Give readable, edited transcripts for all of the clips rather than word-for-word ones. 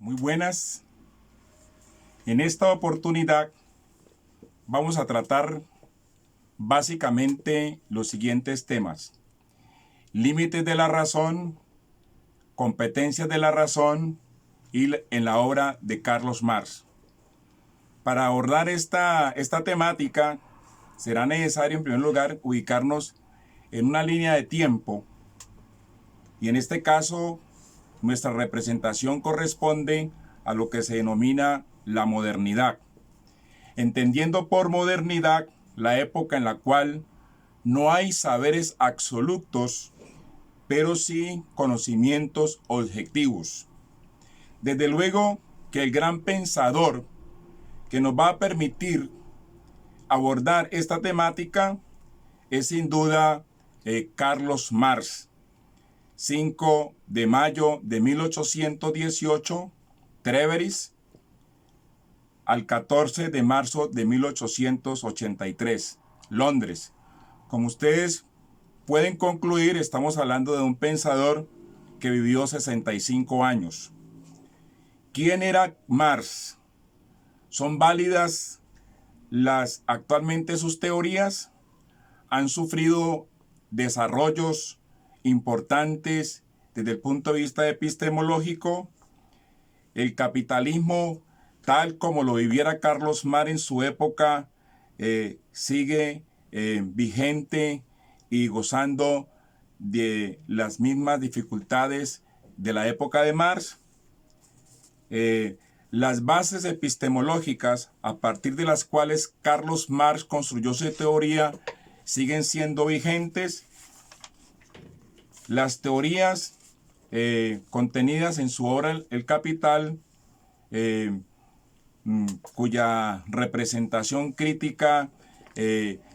Muy buenas. En esta oportunidad vamos a tratar básicamente los siguientes temas: límites de la razón, competencias de la razón y en la obra de Carlos Marx. Para abordar esta temática será necesario en primer lugar ubicarnos en una línea de tiempo, y en este caso nuestra representación corresponde a lo que se denomina la modernidad, entendiendo por modernidad la época en la cual no hay saberes absolutos, pero sí conocimientos objetivos. Desde luego que el gran pensador que nos va a permitir abordar esta temática es sin duda Carlos Marx. 5 de mayo de 1818, Trèveris, al 14 de marzo de 1883, Londres. Como ustedes pueden concluir, estamos hablando de un pensador que vivió 65 años. ¿Quién era Marx? ¿Son válidas actualmente sus teorías? ¿Han sufrido desarrollos importantes desde el punto de vista epistemológico? El capitalismo, tal como lo viviera Carlos Marx en su época, sigue vigente y gozando de las mismas dificultades de la época de Marx. Las bases epistemológicas a partir de las cuales Carlos Marx construyó su teoría siguen siendo vigentes. Las teorías contenidas en su obra El Capital, cuya representación crítica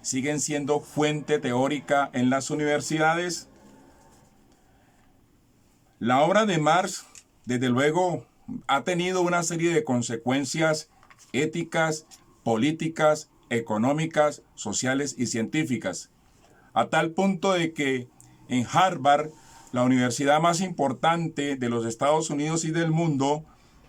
siguen siendo fuente teórica en las universidades. La obra de Marx, desde luego, ha tenido una serie de consecuencias éticas, políticas, económicas, sociales y científicas, a tal punto de que en Harvard, la universidad más importante de los Estados Unidos y del mundo,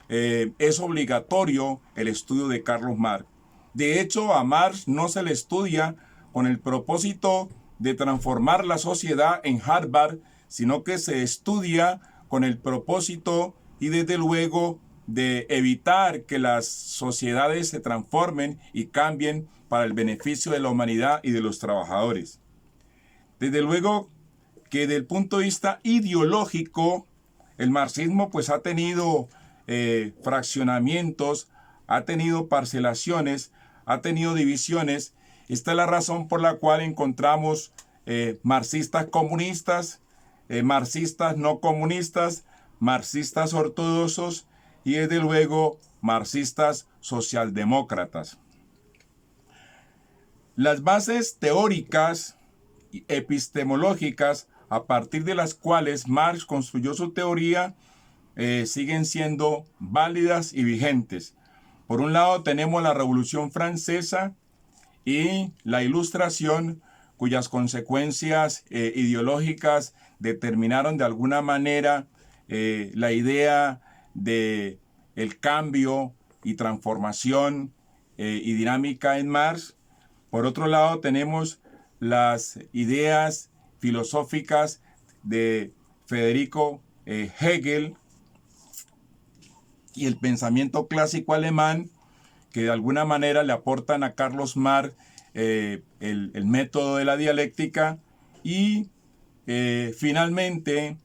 es obligatorio el estudio de Carlos Marx. De hecho, a Marx no se le estudia con el propósito de transformar la sociedad en Harvard, sino que se estudia con el propósito y desde luego de evitar que las sociedades se transformen y cambien para el beneficio de la humanidad y de los trabajadores. Desde luego que desde el punto de vista ideológico, el marxismo pues ha tenido fraccionamientos, ha tenido parcelaciones, ha tenido divisiones. Esta es la razón por la cual encontramos marxistas comunistas, marxistas no comunistas, marxistas ortodoxos y desde luego marxistas socialdemócratas. Las bases teóricas y epistemológicas a partir de las cuales Marx construyó su teoría siguen siendo válidas y vigentes. Por un lado tenemos la Revolución Francesa y la Ilustración, cuyas consecuencias ideológicas determinaron de alguna manera la idea de el cambio y transformación y dinámica en Marx. Por otro lado tenemos las ideas filosóficas de Federico Hegel y el pensamiento clásico alemán, que de alguna manera le aportan a Carlos Marx el método de la dialéctica. Y finalmente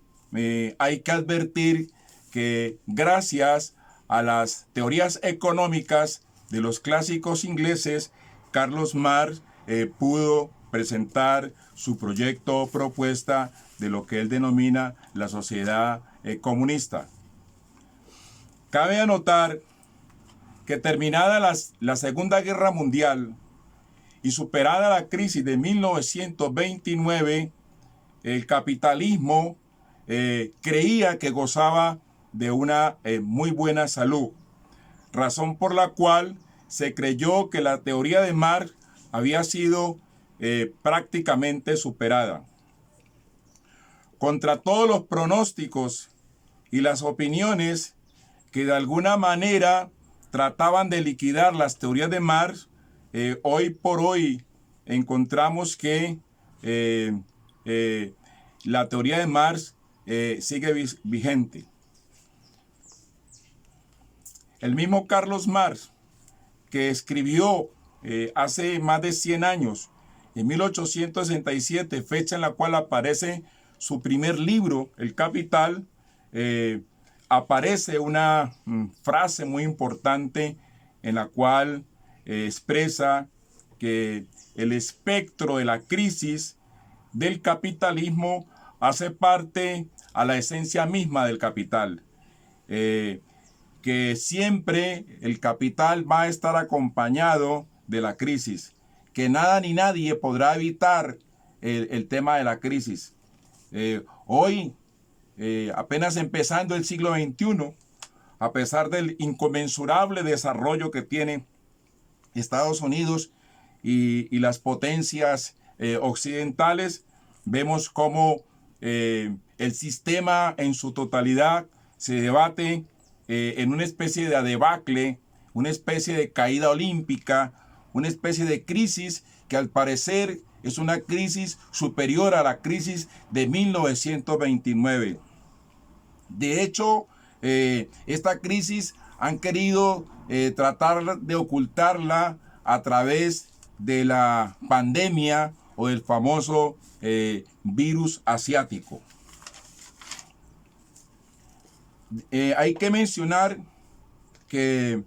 hay que advertir que gracias a las teorías económicas de los clásicos ingleses, Carlos Marx pudo presentar su proyecto o propuesta de lo que él denomina la sociedad comunista. Cabe anotar que terminada la Segunda Guerra Mundial y superada la crisis de 1929, el capitalismo creía que gozaba de una muy buena salud, razón por la cual se creyó que la teoría de Marx había sido prácticamente superada. Contra todos los pronósticos y las opiniones que de alguna manera trataban de liquidar las teorías de Marx, hoy por hoy encontramos que la teoría de Marx sigue vigente. El mismo Carlos Marx, que escribió hace más de 100 años, en 1867, fecha en la cual aparece su primer libro, El Capital, aparece una frase muy importante en la cual expresa que el espectro de la crisis del capitalismo hace parte a la esencia misma del capital. Que siempre el capital va a estar acompañado de la crisis, que nada ni nadie podrá evitar el tema de la crisis. Hoy, apenas empezando el siglo XXI, a pesar del inconmensurable desarrollo que tiene Estados Unidos y las potencias occidentales, vemos cómo el sistema en su totalidad se debate en una especie de debacle, una especie de caída olímpica, una especie de crisis que al parecer es una crisis superior a la crisis de 1929. De hecho, esta crisis han querido tratar de ocultarla a través de la pandemia o del famoso virus asiático. Hay que mencionar que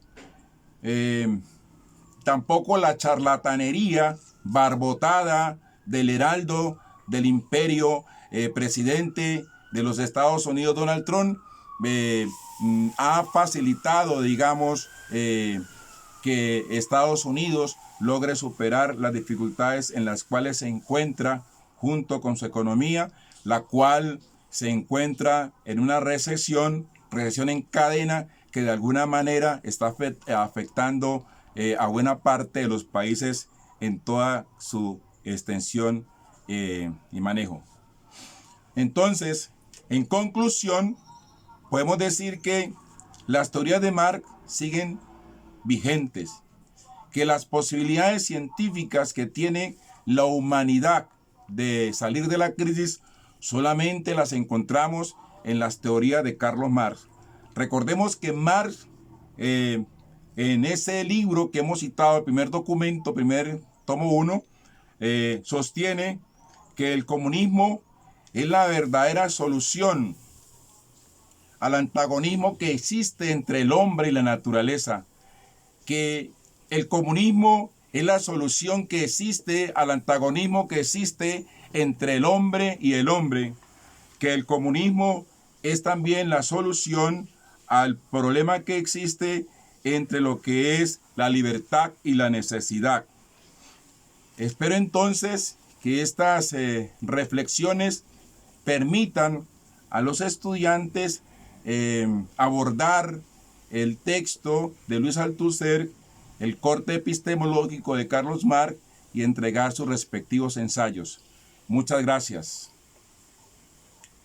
tampoco la charlatanería barbotada del heraldo del imperio presidente de los Estados Unidos, Donald Trump, ha facilitado, digamos, que Estados Unidos logre superar las dificultades en las cuales se encuentra junto con su economía, la cual se encuentra en una recesión en cadena que de alguna manera está afectando a buena parte de los países en toda su extensión y manejo. Entonces, en conclusión, podemos decir que las teorías de Marx siguen vigentes, que las posibilidades científicas que tiene la humanidad de salir de la crisis solamente las encontramos en las teorías de Carlos Marx. Recordemos que Marx, en ese libro que hemos citado, el primer documento, primer tomo 1, sostiene que el comunismo es la verdadera solución al antagonismo que existe entre el hombre y la naturaleza, que el comunismo es la solución que existe al antagonismo que existe entre el hombre y el hombre, que el comunismo es también la solución al problema que existe entre lo que es la libertad y la necesidad. Espero entonces que estas reflexiones permitan a los estudiantes abordar el texto de Luis Althusser, el corte epistemológico de Carlos Marx y entregar sus respectivos ensayos. Muchas gracias.